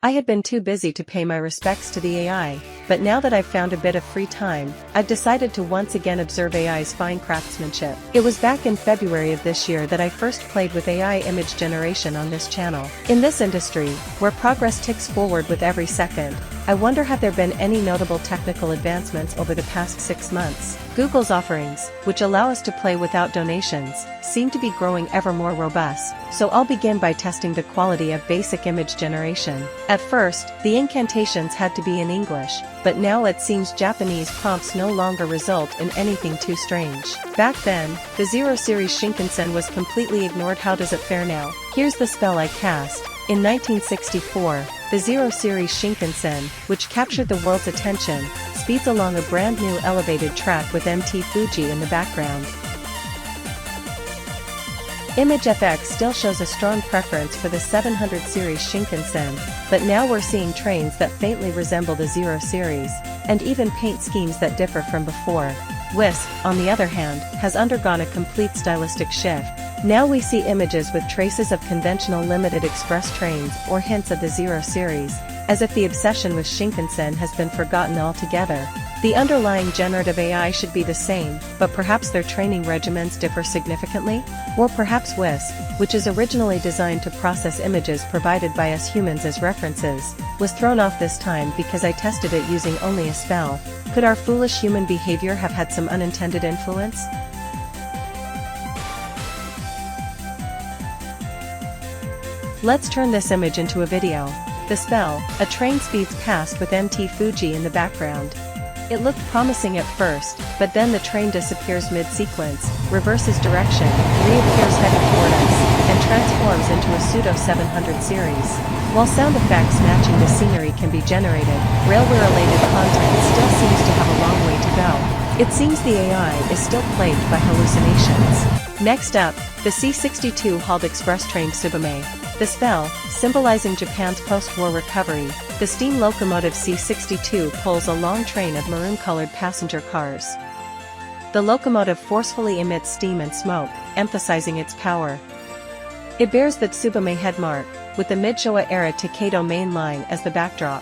I had been too busy to pay my respects to the AI, but now that I've found a bit of free time, I've decided to once again observe AI's fine craftsmanship. It was back in February of this year that I first played with AI image generation on this channel. In this industry, where progress ticks forward with every second, I wonder have there been any notable technical advancements over the past 6 months. Google's offerings, which allow us to play without donations, seem to be growing ever more robust, so I'll begin by testing the quality of basic image generation. At first, the incantations had to be in English, but now it seems Japanese prompts no longer result in anything too strange. Back then, the Zero Series Shinkansen was completely ignored. How does it fare now? Here's the spell I cast. In 1964, the Zero Series Shinkansen, which captured the world's attention, speeds along a brand new elevated track with MT Fuji in the background. ImageFX still shows a strong preference for the 700 series Shinkansen, but now we're seeing trains that faintly resemble the Zero Series, and even paint schemes that differ from before. Whisk, on the other hand, has undergone a complete stylistic shift. Now we see images with traces of conventional limited express trains or hints of the Zero Series, as if the obsession with Shinkansen has been forgotten altogether. The underlying generative AI should be the same, but perhaps their training regimens differ significantly? Or perhaps Whisk, which is originally designed to process images provided by us humans as references, was thrown off this time because I tested it using only a spell. Could our foolish human behavior have had some unintended influence? Let's turn this image into a video. The spell, a train speeds past with MT Fuji in the background. It looked promising at first, but then the train disappears mid-sequence, reverses direction, reappears headed toward us, and transforms into a pseudo-700 series. While sound effects matching the scenery can be generated, railway-related content still seems to have a long way to go. It seems the AI is still plagued by hallucinations. Next up, the C62 hauled express train Tsubame. The spell, symbolizing Japan's post-war recovery, the steam locomotive C62 pulls a long train of maroon-colored passenger cars. The locomotive forcefully emits steam and smoke, emphasizing its power. It bears the Tsubame headmark, with the mid-Showa-era Takedo main line as the backdrop.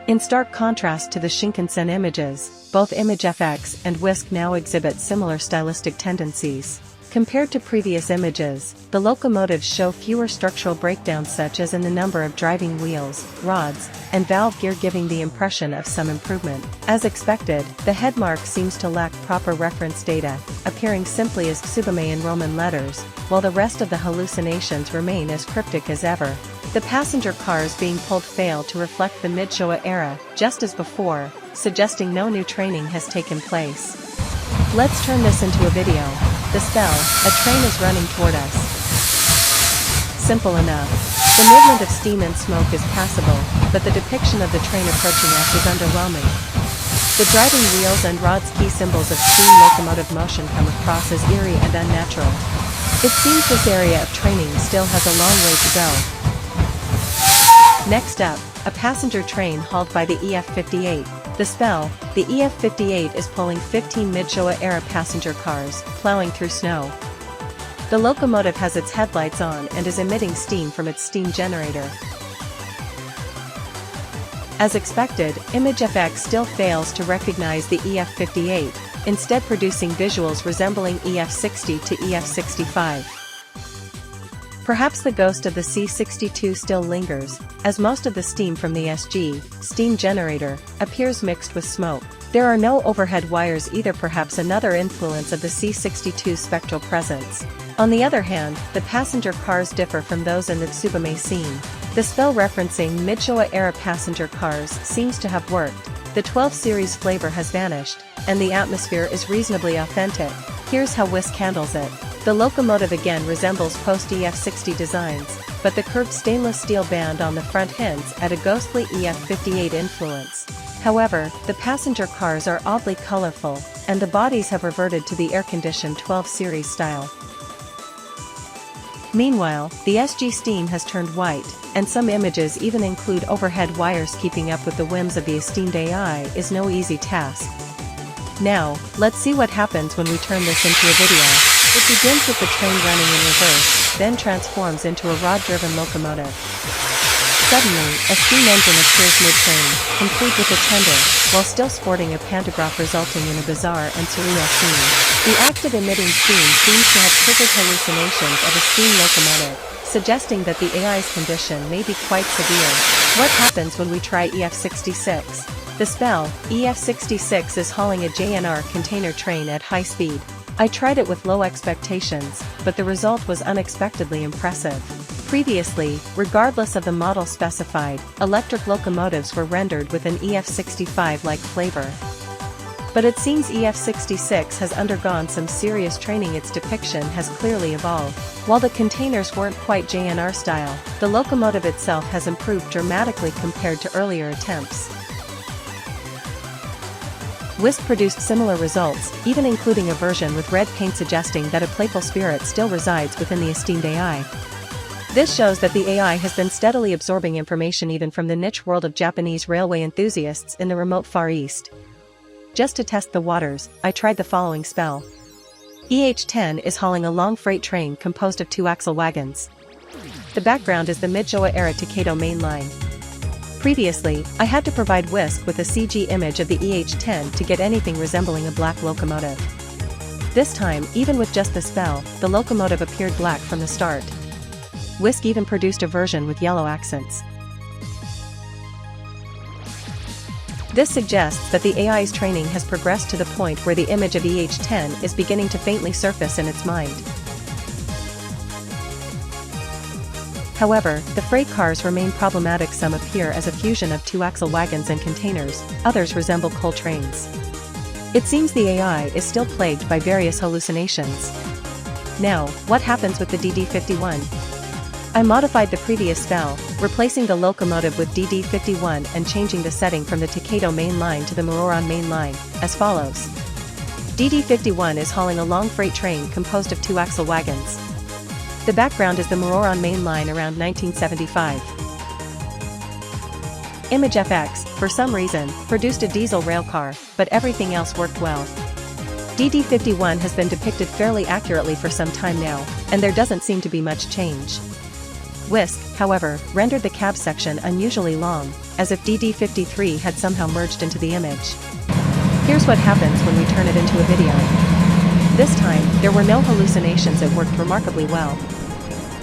In stark contrast to the Shinkansen images, both ImageFX and Whisk now exhibit similar stylistic tendencies. Compared to previous images, the locomotives show fewer structural breakdowns such as in the number of driving wheels, rods, and valve gear, giving the impression of some improvement. As expected, the headmark seems to lack proper reference data, appearing simply as Tsubame in Roman letters, while the rest of the hallucinations remain as cryptic as ever. The passenger cars being pulled fail to reflect the mid-Showa era, just as before, suggesting no new training has taken place. Let's turn this into a video. The spell, a train is running toward us. Simple enough. The movement of steam and smoke is passable, but the depiction of the train approaching us is underwhelming. The driving wheels and rods, key symbols of steam locomotive motion, come across as eerie and unnatural. It seems this area of training still has a long way to go. Next up, a passenger train hauled by the EF58. The spell, the EF58 is pulling 15 mid-Showa-era passenger cars, plowing through snow. The locomotive has its headlights on and is emitting steam from its steam generator. As expected, ImageFX still fails to recognize the EF58, instead producing visuals resembling EF60 to EF65. Perhaps the ghost of the C62 still lingers, as most of the steam from the SG, steam generator, appears mixed with smoke. There are no overhead wires either, perhaps another influence of the C62's spectral presence. On the other hand, the passenger cars differ from those in the Tsubame scene. The spell referencing mid-Showa-era passenger cars seems to have worked. The 12 series flavor has vanished, and the atmosphere is reasonably authentic. Here's how Whisk handles it. The locomotive again resembles post-EF60 designs, but the curved stainless steel band on the front hints at a ghostly EF58 influence. However, the passenger cars are oddly colorful, and the bodies have reverted to the air-conditioned 12 series style. Meanwhile, the SG steam has turned white, and some images even include overhead wires. Keeping up with the whims of the esteemed AI is no easy task. Now, let's see what happens when we turn this into a video. It begins with the train running in reverse, then transforms into a rod-driven locomotive. Suddenly, a steam engine appears mid-train, complete with a tender, while still sporting a pantograph, resulting in a bizarre and surreal scene. The act of emitting steam seems to have triggered hallucinations of a steam locomotive, suggesting that the AI's condition may be quite severe. What happens when we try EF66? The spell, EF66 is hauling a JNR container train at high speed. I tried it with low expectations, but the result was unexpectedly impressive. Previously, regardless of the model specified, electric locomotives were rendered with an EF65-like flavor. But it seems EF66 has undergone some serious training. Its depiction has clearly evolved. While the containers weren't quite JNR style, the locomotive itself has improved dramatically compared to earlier attempts. Whisk produced similar results, even including a version with red paint, suggesting that a playful spirit still resides within the esteemed AI. This shows that the AI has been steadily absorbing information even from the niche world of Japanese railway enthusiasts in the remote Far East. Just to test the waters, I tried the following spell. EH10 is hauling a long freight train composed of 2-axle wagons. The background is the mid-Showa-era Takedo main line. Previously, I had to provide Whisk with a CG image of the EH10 to get anything resembling a black locomotive. This time, even with just the spell, the locomotive appeared black from the start. Whisk even produced a version with yellow accents. This suggests that the AI's training has progressed to the point where the image of EH10 is beginning to faintly surface in its mind. However, the freight cars remain problematic. Some appear as a fusion of 2-axle wagons and containers, others resemble coal trains. It seems the AI is still plagued by various hallucinations. Now, what happens with the DD51? I modified the previous spell, replacing the locomotive with DD51 and changing the setting from the Takedo main line to the Muroran main line, as follows. DD51 is hauling a long freight train composed of 2-axle wagons. The background is the Muroran main line around 1975. ImageFX, for some reason, produced a diesel railcar, but everything else worked well. DD51 has been depicted fairly accurately for some time now, and there doesn't seem to be much change. Whisk, however, rendered the cab section unusually long, as if DD53 had somehow merged into the image. Here's what happens when we turn it into a video. This time, there were no hallucinations. It worked remarkably well.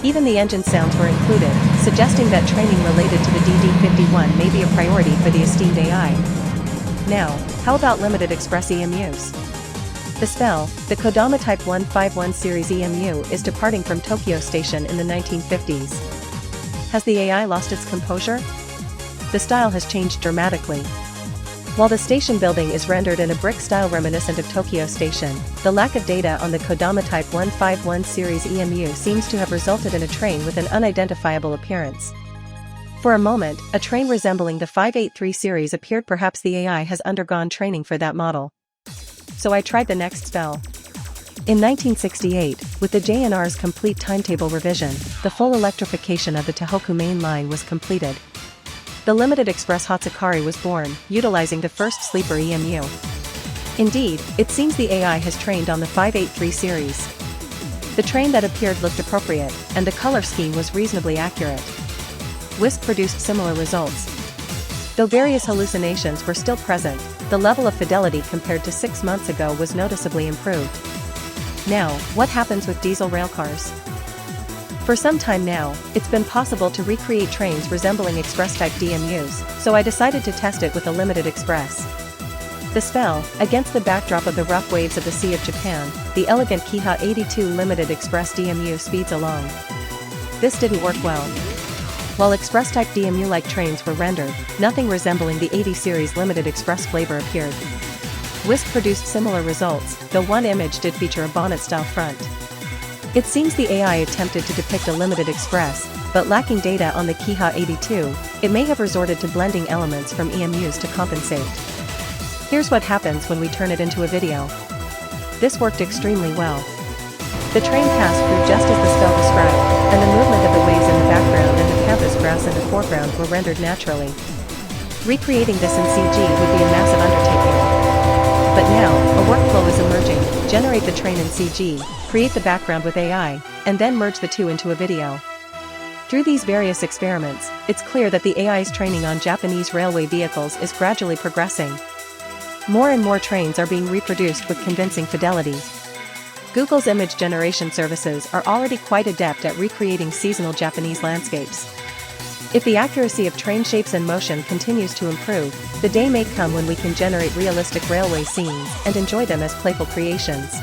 Even the engine sounds were included, suggesting that training related to the DD51 may be a priority for the esteemed AI. Now, how about limited express EMUs? The spell, the Kodama Type 151 series EMU, is departing from Tokyo Station in the 1950s. Has the AI lost its composure? The style has changed dramatically. While the station building is rendered in a brick style reminiscent of Tokyo Station, the lack of data on the Kodama Type 151 series EMU seems to have resulted in a train with an unidentifiable appearance. For a moment, a train resembling the 583 series appeared. Perhaps the AI has undergone training for that model. So I tried the next spell. In 1968, with the JNR's complete timetable revision, the full electrification of the Tohoku main line was completed. The limited express Hatsukari was born, utilizing the first sleeper EMU. Indeed, it seems the AI has trained on the 583 series. The train that appeared looked appropriate, and the color scheme was reasonably accurate. Whisk produced similar results. Though various hallucinations were still present, the level of fidelity compared to 6 months ago was noticeably improved. Now, what happens with diesel railcars? For some time now, it's been possible to recreate trains resembling express-type DMUs, so I decided to test it with a limited express. The spell, against the backdrop of the rough waves of the Sea of Japan, the elegant Kiha 82 limited express DMU speeds along. This didn't work well. While express-type DMU-like trains were rendered, nothing resembling the 80 series limited express flavor appeared. Whisk produced similar results, though one image did feature a bonnet-style front. It seems the AI attempted to depict a limited express, but lacking data on the Kiha 82, it may have resorted to blending elements from EMUs to compensate. Here's what happens when we turn it into a video. This worked extremely well. The train passed through just as the spell described, and the movement of the waves in the background and the campus grass in the foreground were rendered naturally. Recreating this in CG would be a massive undertaking. But now, a workflow is emerging: generate the train in CG, create the background with AI, and then merge the two into a video. Through these various experiments, it's clear that the AI's training on Japanese railway vehicles is gradually progressing. More and more trains are being reproduced with convincing fidelity. Google's image generation services are already quite adept at recreating seasonal Japanese landscapes. If the accuracy of train shapes and motion continues to improve, the day may come when we can generate realistic railway scenes and enjoy them as playful creations.